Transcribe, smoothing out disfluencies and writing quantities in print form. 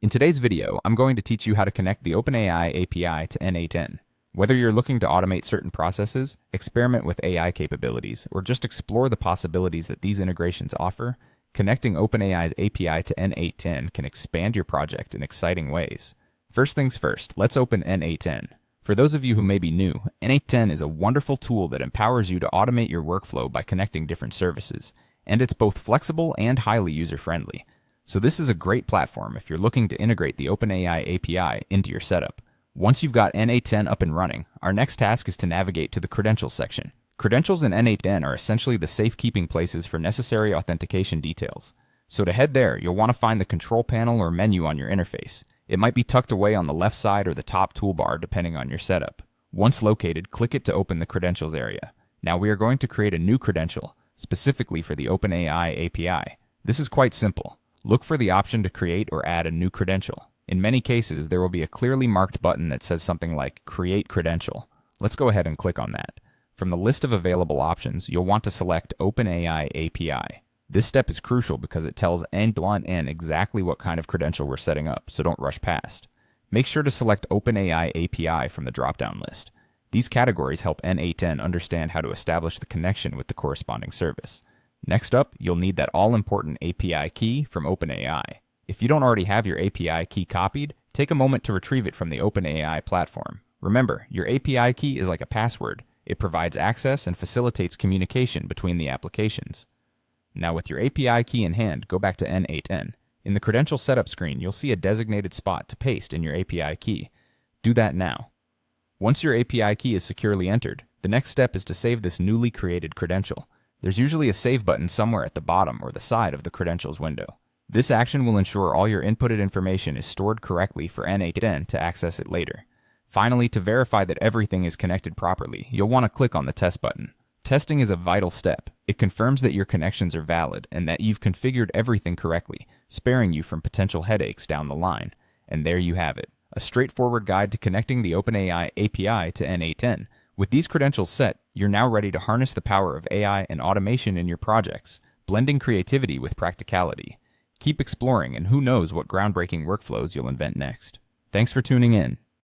In today's video, I'm going to teach you how to connect the OpenAI API to n8n. Whether you're looking to automate certain processes, experiment with AI capabilities, or just explore the possibilities that these integrations offer, connecting OpenAI's API to n8n can expand your project in exciting ways. First things first, let's open n8n. For those of you who may be new, n8n is a wonderful tool that empowers you to automate your workflow by connecting different services, and it's both flexible and highly user-friendly. So this is a great platform if you're looking to integrate the OpenAI API into your setup. Once you've got n8n up and running, our next task is to navigate to the credentials section. Credentials in n8n are essentially the safekeeping places for necessary authentication details. So to head there, you'll want to find the control panel or menu on your interface. It might be tucked away on the left side or the top toolbar depending on your setup. Once located, click it to open the credentials area. Now we are going to create a new credential, specifically for the OpenAI API. This is quite simple. Look for the option to create or add a new credential. In many cases, there will be a clearly marked button that says something like Create Credential. Let's go ahead and click on that. From the list of available options, you'll want to select OpenAI API. This step is crucial because it tells n8n exactly what kind of credential we're setting up, so don't rush past. Make sure to select OpenAI API from the drop-down list. These categories help n8n understand how to establish the connection with the corresponding service. Next up, you'll need that all-important API key from OpenAI. If you don't already have your API key copied, take a moment to retrieve it from the OpenAI platform. Remember, your API key is like a password. It provides access and facilitates communication between the applications. Now with your API key in hand, go back to n8n. In the credential setup screen, you'll see a designated spot to paste in your API key. Do that now. Once your API key is securely entered, the next step is to save this newly created credential. There's usually a save button somewhere at the bottom or the side of the credentials window. This action will ensure all your inputted information is stored correctly for n8n to access it later. Finally, to verify that everything is connected properly, you'll want to click on the test button. Testing is a vital step. It confirms that your connections are valid and that you've configured everything correctly, sparing you from potential headaches down the line. And there you have it, a straightforward guide to connecting the OpenAI API to n8n. With these credentials set, you're now ready to harness the power of AI and automation in your projects, blending creativity with practicality. Keep exploring, and who knows what groundbreaking workflows you'll invent next. Thanks for tuning in.